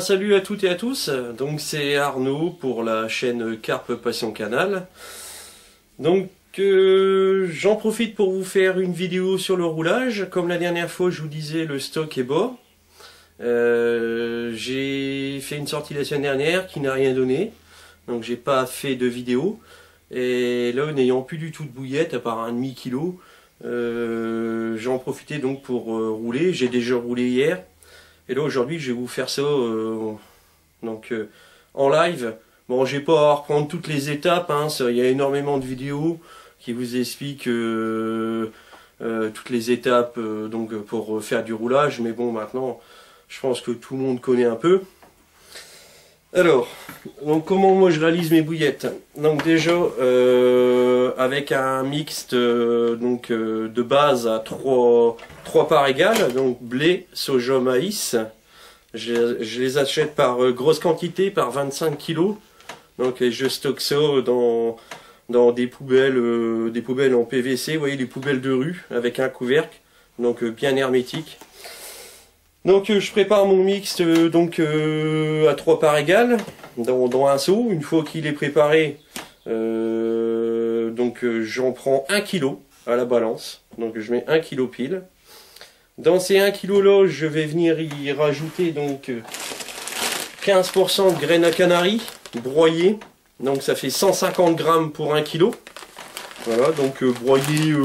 salut à toutes et à tous, donc c'est Arnaud pour la chaîne Carpe Passion Canal. Donc j'en profite pour vous faire une vidéo sur le roulage. Comme la dernière fois je vous disais, le stock est bas. J'ai fait une sortie la semaine dernière qui n'a rien donné, donc j'ai pas fait de vidéo. Et là, n'ayant plus du tout de bouillette à part un demi-kilo, j'en profité donc pour rouler. J'ai déjà roulé hier. Et là aujourd'hui je vais vous faire ça en live. Bon, je vais pas reprendre toutes les étapes, hein, il y a énormément de vidéos qui vous expliquent toutes les étapes donc pour faire du roulage, mais bon, maintenant je pense que tout le monde connaît un peu. Alors, donc comment moi je réalise mes bouillettes? Donc déjà avec un mixte de base à 3 parts égales, donc blé, soja, maïs. Je les achète par grosse quantité, par 25 kg. Donc je stocke ça dans des poubelles en PVC, vous voyez, des poubelles de rue avec un couvercle, donc bien hermétique. Donc je prépare mon mixte à 3 parts égales dans un seau. Une fois qu'il est préparé, j'en prends 1 kg à la balance. Donc je mets 1 kg pile. Dans ces 1 kg là, je vais venir y rajouter donc 15% de graines à canaries broyées. Donc ça fait 150 grammes pour 1 kg. Voilà, donc broyées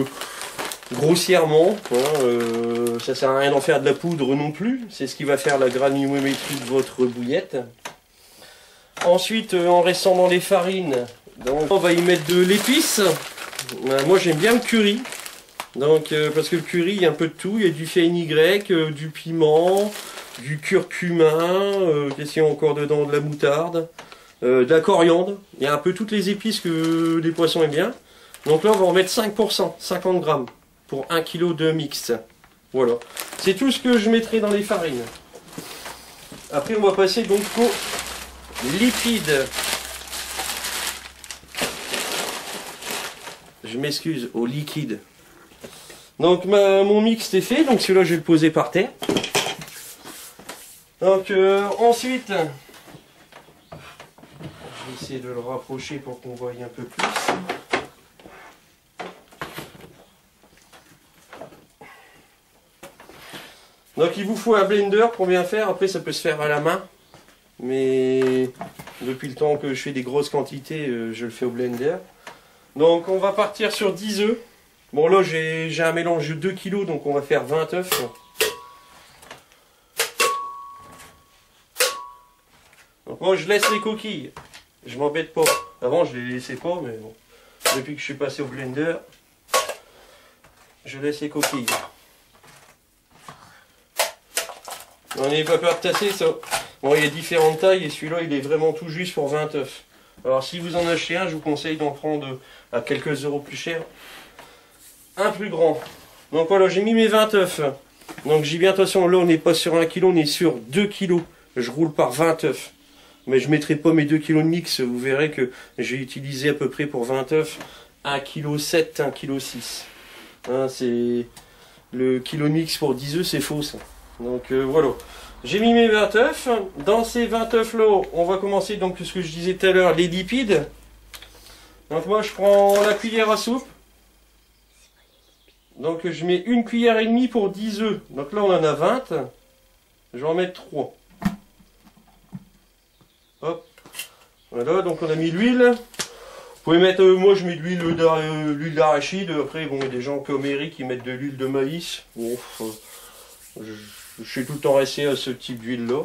grossièrement, hein, ça sert à rien d'en faire de la poudre non plus, c'est ce qui va faire la granulométrie de votre bouillette. Ensuite, en restant dans les farines, donc, on va y mettre de l'épice. Moi j'aime bien le curry, donc, parce que le curry, il y a un peu de tout, il y a du fenugrec, du piment, du curcuma, qu'est-ce qu'il y a encore dedans, de la moutarde, de la coriandre, il y a un peu toutes les épices que les poissons aiment bien. Donc là on va en mettre 5%, 50 grammes. Pour 1 kg de mix. Voilà. C'est tout ce que je mettrai dans les farines. Après, on va passer donc au liquide. Je m'excuse, au liquide. Donc, mon mix est fait. Donc, celui-là, je vais le poser par terre. Donc, ensuite, je vais essayer de le rapprocher pour qu'on voie un peu plus. Donc il vous faut un blender pour bien faire, après ça peut se faire à la main, mais depuis le temps que je fais des grosses quantités, je le fais au blender. Donc on va partir sur 10 œufs. Bon là j'ai un mélange de 2 kg, donc on va faire 20 œufs. Donc moi je laisse les coquilles, je m'embête pas. Avant je les laissais pas, mais bon, depuis que je suis passé au blender, je laisse les coquilles. On n'ayez pas peur de tasser ça. Bon, il y a différentes tailles et celui-là il est vraiment tout juste pour 20 œufs. Alors si vous en achetez un, je vous conseille d'en prendre à quelques euros plus cher un plus grand. Donc voilà, j'ai mis mes 20 œufs. Donc j'ai bien attention, là on n'est pas sur 1 kg, on est sur 2 kg. Je roule par 20 œufs. Mais je ne mettrai pas mes 2 kg de mix, vous verrez que j'ai utilisé à peu près pour 20 œufs 1,7 kg, 1,6 kg. Hein, c'est le kilo de mix pour 10 œufs, c'est faux ça. Donc voilà, j'ai mis mes 20 œufs. Dans ces 20 œufs là, on va commencer donc ce que je disais tout à l'heure, les lipides. Donc moi je prends la cuillère à soupe. Donc je mets 1,5 cuillère pour 10 œufs. Donc là on en a 20. Je vais en mettre 3. Hop. Voilà, donc on a mis l'huile. Vous pouvez mettre, moi je mets de l'huile d'arachide. Après bon, il y a des gens comme Eric qui mettent de l'huile de maïs. Bon, je suis tout le temps resté à ce type d'huile là.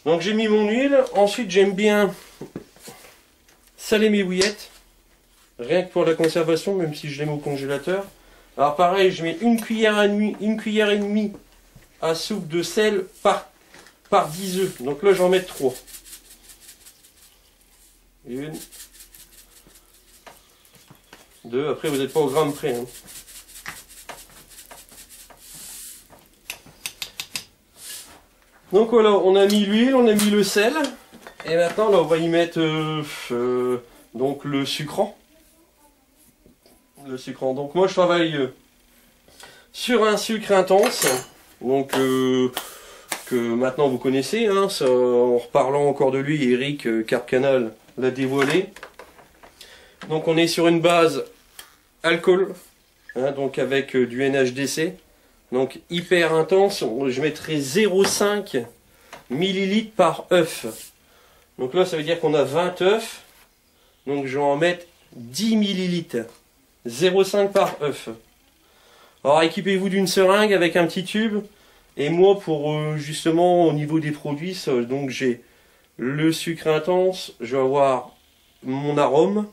Donc j'ai mis mon huile. Ensuite j'aime bien saler mes bouillettes. Rien que pour la conservation, même si je les mets au congélateur. Alors pareil, je mets 1,5 cuillère à soupe de sel par 10 œufs. Donc là j'en mets 3. 1, 2, après vous n'êtes pas au gramme près. Hein. Donc voilà, on a mis l'huile, on a mis le sel, et maintenant là on va y mettre donc le sucrant. Donc moi je travaille sur un sucre intense, donc que maintenant vous connaissez, hein, ça, en reparlant encore de lui, Eric Carcanal l'a dévoilé. Donc on est sur une base alcool, hein, donc avec du NHDC, donc hyper intense. Je mettrai 0,5 ml par œuf. Donc là ça veut dire qu'on a 20 œufs, donc je vais en mettre 10 ml, 0,5 par œuf. Alors équipez-vous d'une seringue avec un petit tube. Et moi, pour justement au niveau des produits, ça, donc j'ai le sucre intense, je vais avoir mon arôme,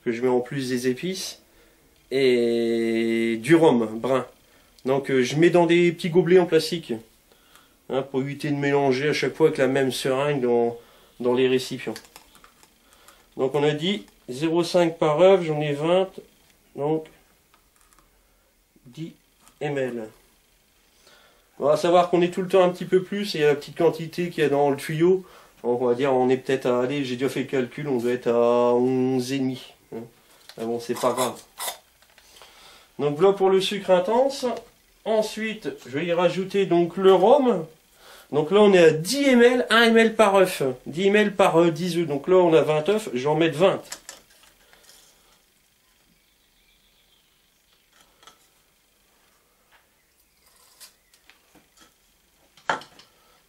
que je mets en plus des épices, et du rhum brun. Donc je mets dans des petits gobelets en plastique, hein, pour éviter de mélanger à chaque fois avec la même seringue dans les récipients. Donc on a dit 0,5 par œuf, j'en ai 20, donc 10 ml. On va savoir qu'on est tout le temps un petit peu plus, et la petite quantité qu'il y a dans le tuyau, on va dire on est peut-être à, allez, j'ai déjà fait le calcul, on doit être à 11,5. Hein. Ah bon, c'est pas grave. Donc voilà pour le sucre intense. Ensuite, je vais y rajouter donc le rhum. Donc là on est à 10 ml, 1 ml par œuf. 10 ml par 10 œufs. Donc là on a 20 œufs, je vais en mettre 20.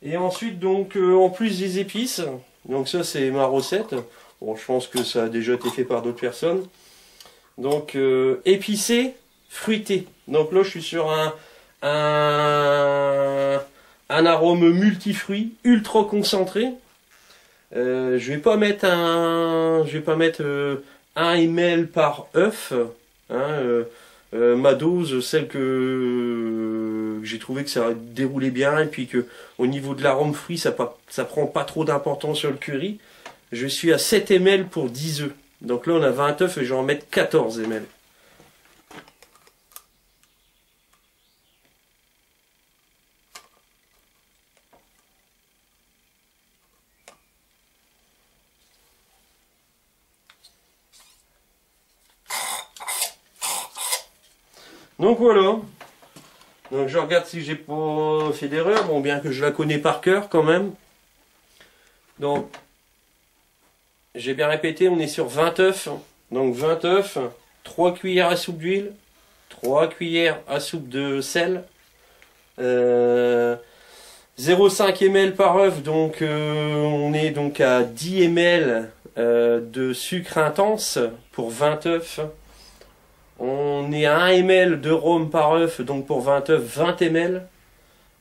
Et ensuite, donc, en plus des épices, donc ça c'est ma recette. Bon, je pense que ça a déjà été fait par d'autres personnes. Donc, épicé, fruité. Donc là, je suis sur un arôme multifruit, ultra concentré. Je vais pas mettre 1 ml par œuf. Hein, ma dose, celle que j'ai trouvé que ça déroulait bien, et puis que au niveau de l'arôme fruit, ça prend pas trop d'importance sur le curry. Je suis à 7 ml pour 10 œufs. Donc là on a 20 œufs et je vais en mettre 14 ml. Donc voilà. Donc je regarde si j'ai pas fait d'erreur, bon, bien que je la connais par cœur quand même. Donc j'ai bien répété, on est sur 20 œufs. Donc 20 œufs, 3 cuillères à soupe d'huile, 3 cuillères à soupe de sel, 0,5 ml par œuf, donc on est donc à 10 ml de sucre intense pour 20 œufs. On est à 1 ml de rhum par œuf, donc pour 20 œufs, 20 ml.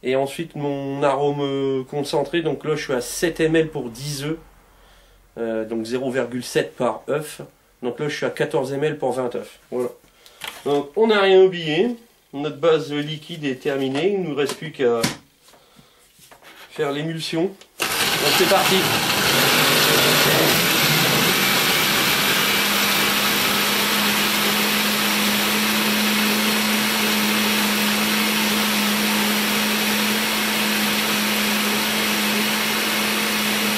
Et ensuite mon arôme concentré, donc là je suis à 7 ml pour 10 œufs. Donc 0,7 par œuf. Donc là je suis à 14 ml pour 20 œufs. Voilà. Donc on n'a rien oublié. Notre base liquide est terminée. Il ne nous reste plus qu'à faire l'émulsion. Donc c'est parti.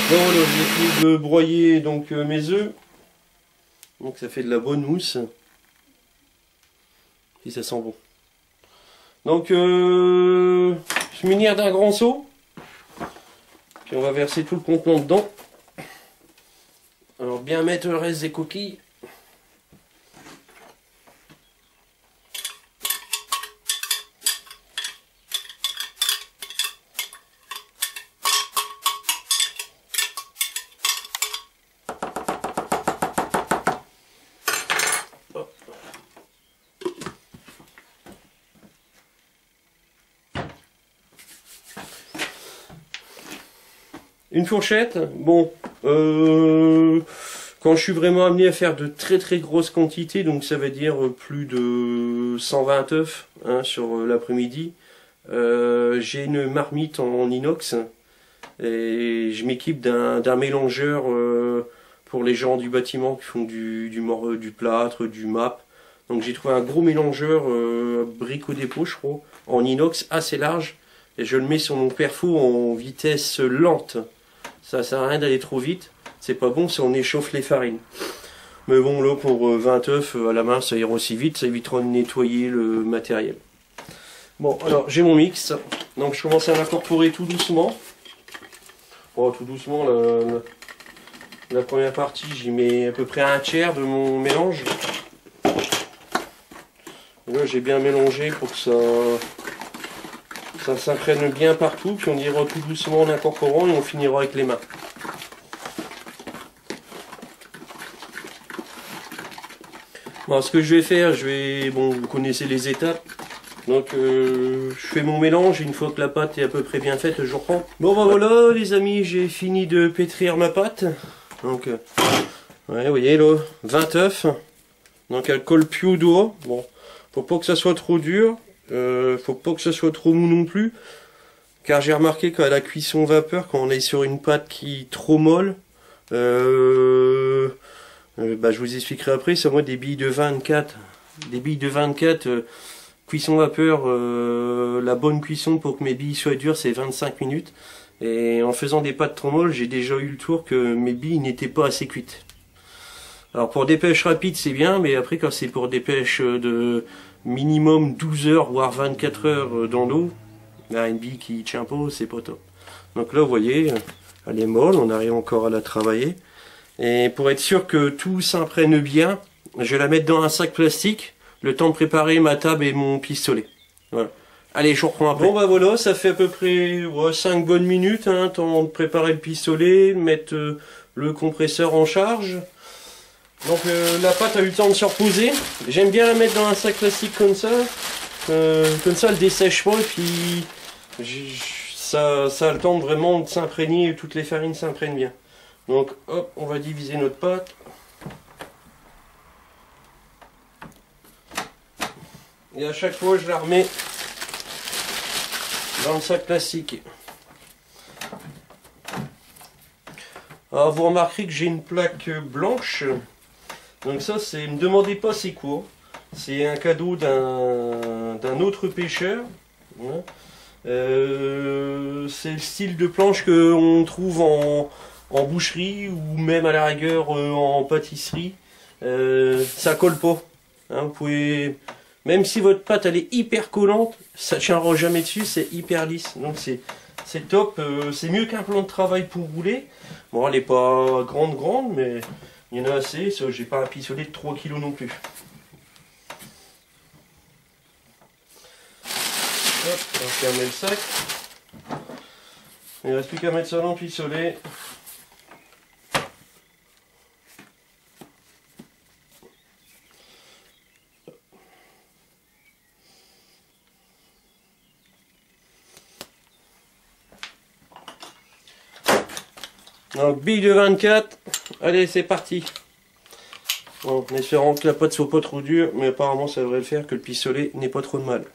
Bon, voilà, j'ai fini de broyer donc mes œufs. Donc ça fait de la bonne mousse. Et ça sent bon. Donc je vais munir d'un grand seau. Puis on va verser tout le contenant dedans. Alors bien mettre le reste des coquilles. Une fourchette, bon, quand je suis vraiment amené à faire de très très grosses quantités, donc ça veut dire plus de 120 œufs hein, sur l'après-midi, j'ai une marmite en inox et je m'équipe d'un mélangeur pour les gens du bâtiment qui font du plâtre, du MAP. Donc j'ai trouvé un gros mélangeur brique au dépôt, je crois, en inox assez large, et je le mets sur mon perfo en vitesse lente. Ça sert à rien d'aller trop vite, c'est pas bon si on échauffe les farines. Mais bon, là pour 20 œufs à la main, ça ira aussi vite, ça évitera de nettoyer le matériel. Bon, alors j'ai mon mix, donc je commence à l'incorporer tout doucement. Bon, tout doucement, la première partie, j'y mets à peu près un tiers de mon mélange. Et là, j'ai bien mélangé pour que ça s'imprègne bien partout, puis on ira tout doucement en incorporant et on finira avec les mains. Bon, ce que je vais faire, bon, vous connaissez les étapes. Donc je fais mon mélange, une fois que la pâte est à peu près bien faite, je reprends. Bon ben voilà les amis, j'ai fini de pétrir ma pâte. Donc ouais, vous voyez là, 20 œufs. Donc elle colle plus au doigt. Bon, faut pas que ça soit trop dur, faut pas que ça soit trop mou non plus. Car j'ai remarqué qu'à la cuisson vapeur, quand on est sur une pâte qui est trop molle, je vous expliquerai après, c'est moi des billes de 24. Des billes de 24, cuisson vapeur, la bonne cuisson pour que mes billes soient dures, c'est 25 minutes. Et en faisant des pâtes trop molles, j'ai déjà eu le tour que mes billes n'étaient pas assez cuites. Alors pour des pêches rapides, c'est bien, mais après quand c'est pour des pêches de minimum 12 heures, voire 24 heures dans l'eau, une bille qui tient pas, c'est pas top. Donc là, vous voyez, elle est molle, on arrive encore à la travailler. Et pour être sûr que tout s'imprègne bien, je vais la mettre dans un sac plastique, le temps de préparer ma table et mon pistolet. Voilà. Allez, je vous reprends après. Bon bah voilà, ça fait à peu près 5 bonnes minutes, hein, temps de préparer le pistolet, mettre le compresseur en charge. Donc la pâte a eu le temps de se reposer. J'aime bien la mettre dans un sac plastique comme ça elle dessèche pas et puis ça a le temps vraiment de s'imprégner, toutes les farines s'imprègnent bien. Donc hop, on va diviser notre pâte. Et à chaque fois je la remets dans le sac plastique. Alors vous remarquerez que j'ai une plaque blanche. Donc ça, c'est, me demandez pas c'est quoi. C'est un cadeau d'un autre pêcheur. Voilà. C'est le style de planche qu'on trouve en boucherie ou même à la rigueur en pâtisserie. Ça colle pas. Hein, vous pouvez, même si votre pâte elle est hyper collante, ça ne tiendra jamais dessus, c'est hyper lisse. Donc c'est top. C'est mieux qu'un plan de travail pour rouler. Bon, elle n'est pas grande, mais il y en a assez. J'ai pas un pistolet de 3 kg non plus. Hop, on va fermer le sac. Il ne reste plus qu'à mettre ça dans le pistolet. Donc bille de 24. Allez, c'est parti. Bon, en espérant que la pâte soit pas trop dure, mais apparemment ça devrait le faire, que le pistolet n'ait pas trop de mal.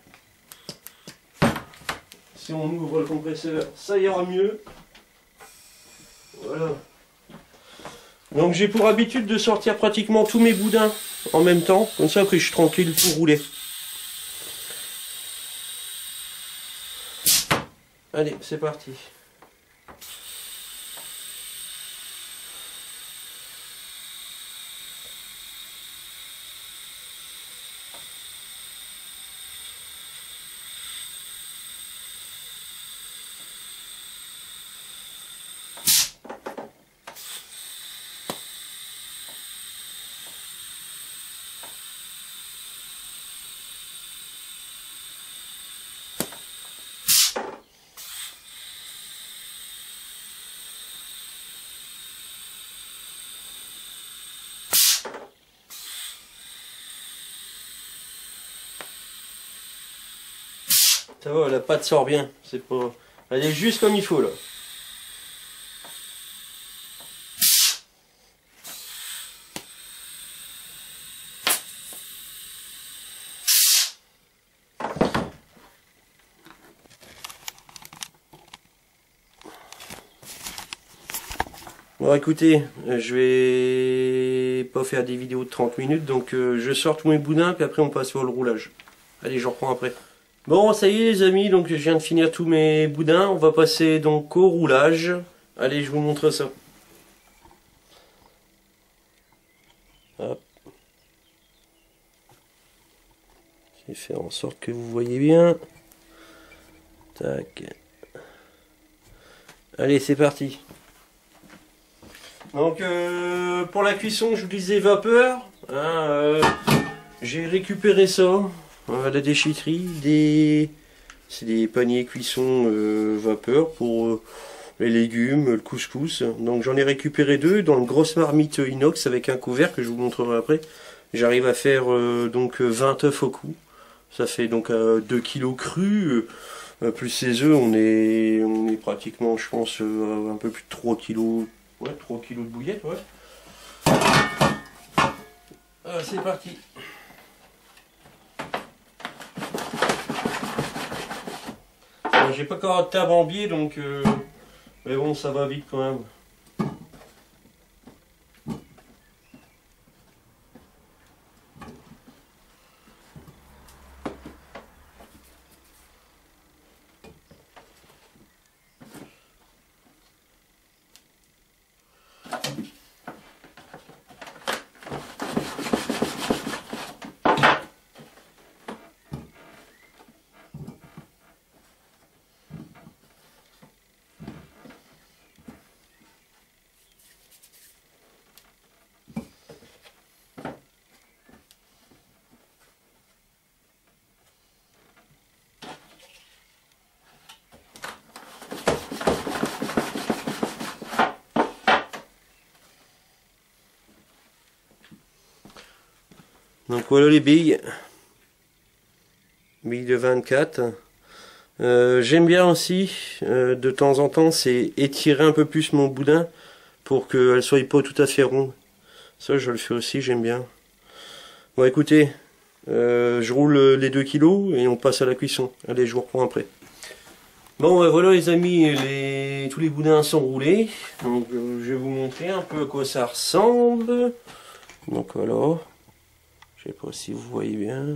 Si on ouvre le compresseur, ça ira mieux. Voilà. Donc j'ai pour habitude de sortir pratiquement tous mes boudins en même temps. Comme ça après je suis tranquille pour rouler. Allez, c'est parti. Ça va, la pâte sort bien. C'est pas, elle est juste comme il faut là. Bon écoutez, je vais pas faire des vidéos de 30 minutes, donc je sors tous mes boudins, puis après on passe au roulage. Allez, je reprends après. Bon, ça y est les amis, donc je viens de finir tous mes boudins, on va passer donc au roulage. Allez, je vous montre ça. Hop. Je vais faire en sorte que vous voyez bien. Tac. Allez, c'est parti. Donc, pour la cuisson, je vous disais vapeur. Hein, j'ai récupéré ça à la déchetterie. C'est des paniers cuisson vapeur pour les légumes, le couscous. Donc, j'en ai récupéré 2 dans une grosse marmite inox avec un couvert que je vous montrerai après. J'arrive à faire donc 20 œufs au cou. Ça fait donc 2 kilos crus. Plus ces œufs, on est pratiquement, je pense, un peu plus de 3 kilos. Ouais, 3 kilos de bouillette, ouais. C'est parti. J'ai pas encore de table en biais, donc... mais bon, ça va vite quand même. Donc voilà les billes. Billes de 24. J'aime bien aussi, de temps en temps, c'est étirer un peu plus mon boudin pour qu'elle ne soit pas tout à fait ronde. Ça, je le fais aussi, j'aime bien. Bon, écoutez, je roule les 2 kilos et on passe à la cuisson. Allez, je vous reprends après. Bon, voilà les amis, tous les boudins sont roulés. Donc, je vais vous montrer un peu à quoi ça ressemble. Donc voilà. Je sais pas si vous voyez bien.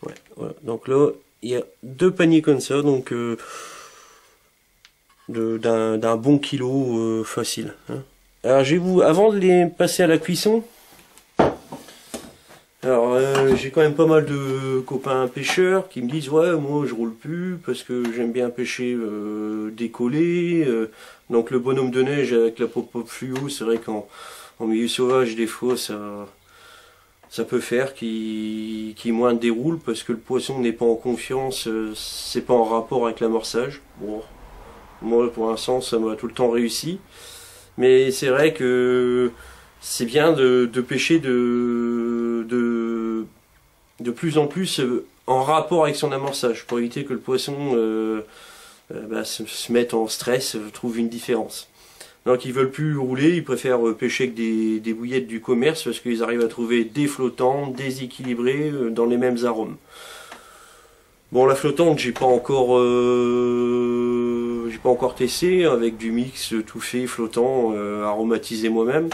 Ouais, voilà. Donc là, il y a 2 paniers comme ça, donc d'un bon kilo facile. Hein. Alors, avant de les passer à la cuisson, alors j'ai quand même pas mal de copains pêcheurs qui me disent ouais, moi je roule plus parce que j'aime bien pêcher décollé. Donc le bonhomme de neige avec la pop-up fluo, c'est vrai qu'en milieu sauvage des fois ça peut faire qu'il moins déroule parce que le poisson n'est pas en confiance, c'est pas en rapport avec l'amorçage. Bon, moi pour l'instant ça m'a tout le temps réussi, mais c'est vrai que c'est bien de pêcher de plus en plus en rapport avec son amorçage pour éviter que le poisson se mette en stress, trouve une différence. Donc ils veulent plus rouler, ils préfèrent pêcher avec des bouillettes du commerce parce qu'ils arrivent à trouver des flottants, déséquilibrés, dans les mêmes arômes. Bon, la flottante, j'ai pas encore testé avec du mix tout fait flottant, aromatisé moi-même.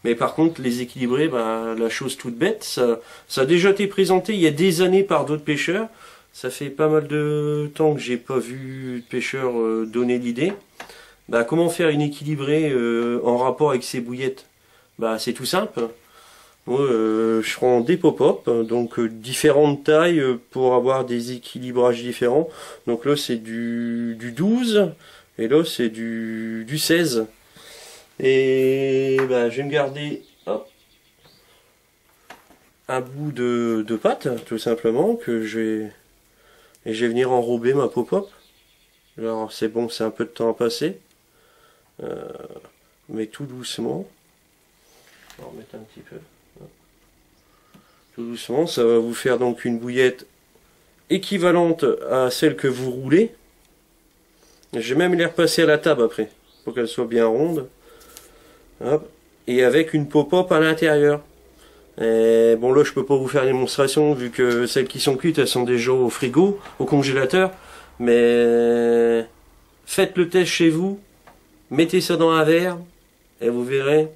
Mais par contre, les équilibrés, ben, la chose toute bête, ça a déjà été présenté il y a des années par d'autres pêcheurs. Ça fait pas mal de temps que j'ai pas vu de pêcheurs donner l'idée. Bah, comment faire une équilibrée en rapport avec ces bouillettes? Bah, c'est tout simple. Moi, je prends des pop-up, donc différentes tailles pour avoir des équilibrages différents. Donc là, c'est du 12 et là, c'est du 16. Et bah, je vais me garder un bout de pâte, tout simplement, et je vais venir enrober ma pop-up. Alors, c'est bon, c'est un peu de temps à passer. Mais tout doucement. On va remettre un petit peu. Tout doucement, ça va vous faire donc une bouillette équivalente à celle que vous roulez. Je vais même les repasser à la table après, pour qu'elle soit bien ronde. Hop. Et avec une pop-up à l'intérieur. Bon là je peux pas vous faire une démonstration vu que celles qui sont cuites elles sont déjà au frigo, au congélateur. Mais faites le test chez vous. Mettez ça dans un verre et vous verrez,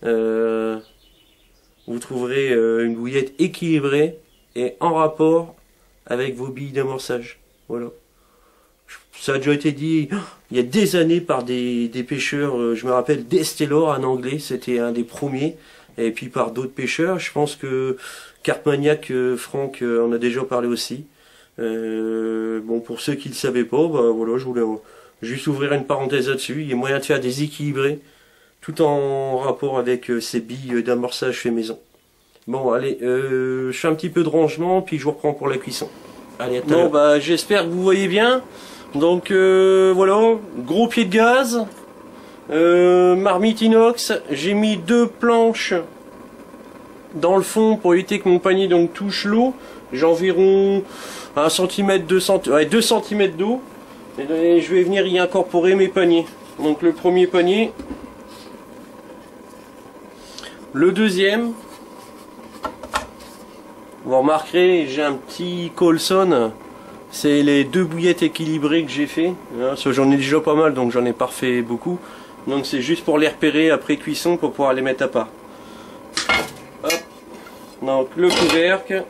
vous trouverez une bouillette équilibrée et en rapport avec vos billes d'amorçage. Voilà. Ça a déjà été dit il y a des années par des pêcheurs, je me rappelle d'Estelor en anglais, c'était un des premiers, et puis par d'autres pêcheurs. Je pense que Carpmaniac, Franck en a déjà parlé aussi. Bon, pour ceux qui ne le savaient pas, bah, voilà, je voulais juste ouvrir une parenthèse là-dessus. Il y a moyen de faire des équilibrés, tout en rapport avec ces billes d'amorçage fait maison. Bon, allez, je fais un petit peu de rangement, puis je vous reprends pour la cuisson. Allez, à tout à l'heure. Bon, bah, j'espère que vous voyez bien. Donc, voilà, gros pied de gaz, marmite inox. J'ai mis 2 planches dans le fond pour éviter que mon panier donc touche l'eau. J'ai environ 1 cm, 2 cm d'eau. Et je vais venir y incorporer mes paniers. Donc le premier panier. Le deuxième. Vous remarquerez, j'ai un petit Coulson. C'est les 2 bouillettes équilibrées que j'ai fait. J'en ai déjà pas mal, donc j'en ai pas refait beaucoup. Donc c'est juste pour les repérer après cuisson pour pouvoir les mettre à part. Hop. Donc le couvercle.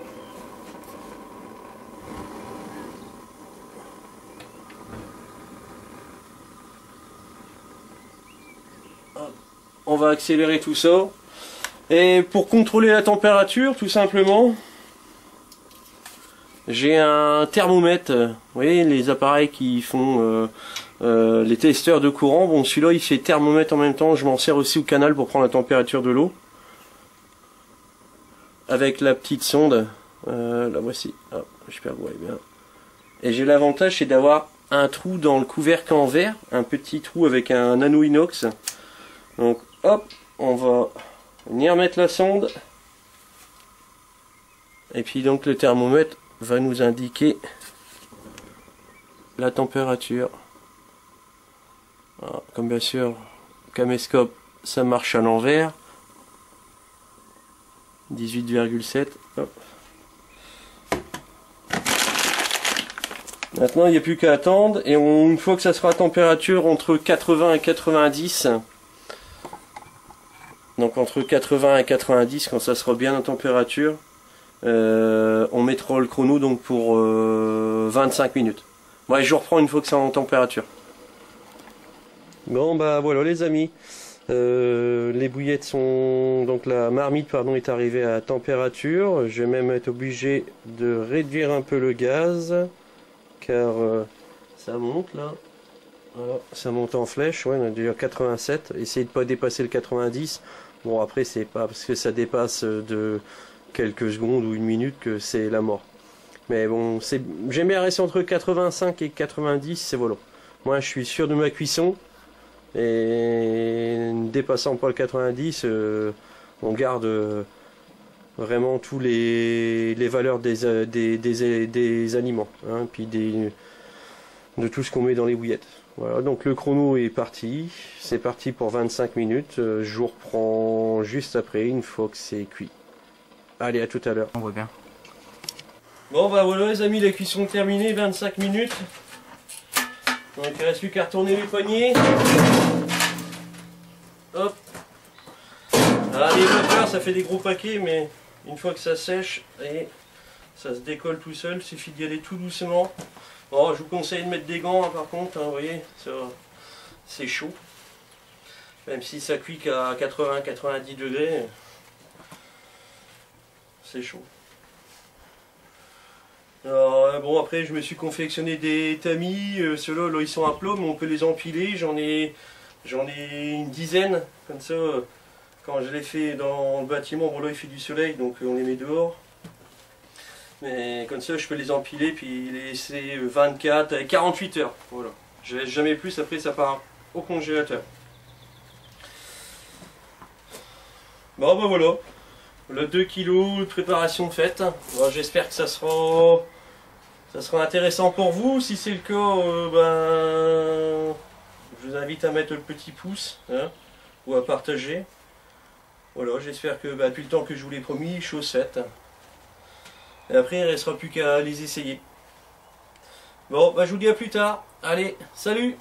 Hop. On va accélérer tout ça. Et pour contrôler la température, tout simplement, j'ai un thermomètre. Vous voyez les appareils qui font les testeurs de courant. Bon, celui-là il fait thermomètre en même temps. Je m'en sers aussi au canal pour prendre la température de l'eau. Avec la petite sonde, la voici, oh, j'espère que vous voyez bien. Et j'ai l'avantage, c'est d'avoir un trou dans le couvercle en verre, un petit trou avec un anneau inox. Donc hop, on va venir mettre la sonde. Et puis donc le thermomètre va nous indiquer la température. Alors, comme bien sûr, caméscope, ça marche à l'envers. 18,7. Maintenant il n'y a plus qu'à attendre et une fois que ça sera à température entre 80 et 90, donc entre 80 et 90 quand ça sera bien en température, on mettra le chrono donc pour 25 minutes. Ouais, je reprends une fois que c'est en température. Bon bah voilà les amis. Les bouillettes sont... Donc la marmite pardon est arrivée à température. Je vais même être obligé de réduire un peu le gaz. Car ça monte là. Voilà, ça monte en flèche. Ouais, on a déjà 87. Essayez de ne pas dépasser le 90. Bon après c'est pas parce que ça dépasse de quelques secondes ou une minute que c'est la mort. Mais bon, j'aime bien rester entre 85 et 90. C'est voilà. Moi je suis sûr de ma cuisson. Et ne dépassant pas le 90, on garde vraiment tous les valeurs des aliments, hein, puis de tout ce qu'on met dans les bouillettes. Voilà, donc le chrono est parti, c'est parti pour 25 minutes, je vous reprends juste après une fois que c'est cuit. Allez, à tout à l'heure. On voit bien. Bon bah voilà les amis, la cuisson est terminée, 25 minutes. Donc il ne reste plus qu'à retourner les poignées. Hop. Alors les vapeurs ça fait des gros paquets, mais une fois que ça sèche, et ça se décolle tout seul, il suffit d'y aller tout doucement. Bon, je vous conseille de mettre des gants hein, par contre, hein, vous voyez, c'est chaud. Même si ça cuit qu'à 80-90 degrés, c'est chaud. Alors bon, après je me suis confectionné des tamis, ceux-là là, ils sont à plat mais on peut les empiler, j'en ai une dizaine, comme ça quand je les fais dans le bâtiment, bon là il fait du soleil donc on les met dehors. Mais comme ça je peux les empiler puis les laisser 24 à 48 heures, voilà. Je laisse jamais plus, après ça part au congélateur. Bon bah voilà. Le 2 kg de préparation faite. Bon, j'espère que ça sera intéressant pour vous. Si c'est le cas, ben, je vous invite à mettre le petit pouce hein, ou à partager. Voilà, j'espère que depuis le temps que je vous l'ai promis, chose faite. Et après, il ne restera plus qu'à les essayer. Bon, je vous dis à plus tard. Allez, salut!